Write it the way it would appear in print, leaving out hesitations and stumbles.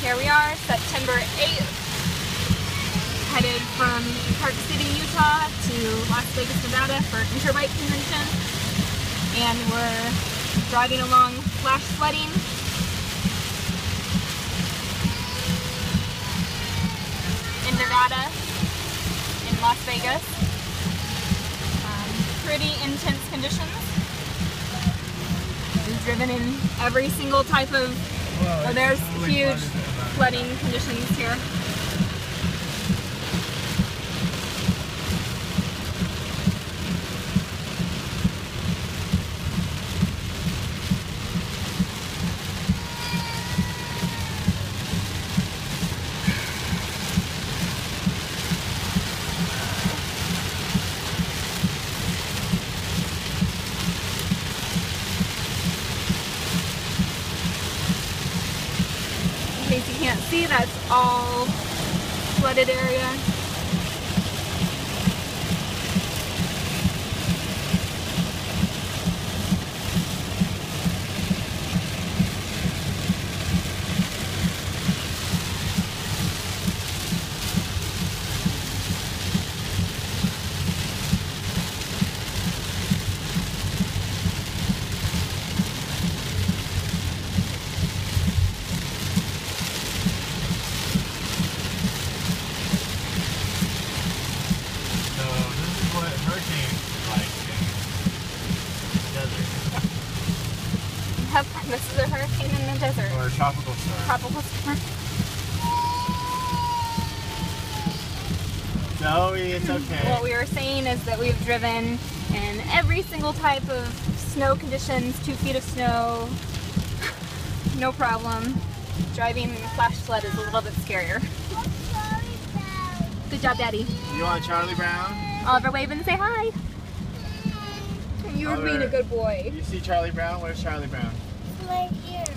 Here we are, September 8th, headed from Park City, Utah to Las Vegas, Nevada for Interbike Convention. And we're driving along flash flooding. In Nevada, in Las Vegas. Pretty intense conditions. We've driven in every single type of, oh, there's huge flooding conditions here. In case you can't see, that's all flooded area. Yep, this is a hurricane in the desert. Or a tropical storm. Tropical storm. Zoe, it's okay. What we were saying is that we've driven in every single type of snow conditions, 2 feet of snow, no problem. Driving in a flash flood is a little bit scarier. Good job, Daddy. You want Charlie Brown? Oliver, wave and say hi. You were being a good boy. You see Charlie Brown? Where's Charlie Brown? Right here.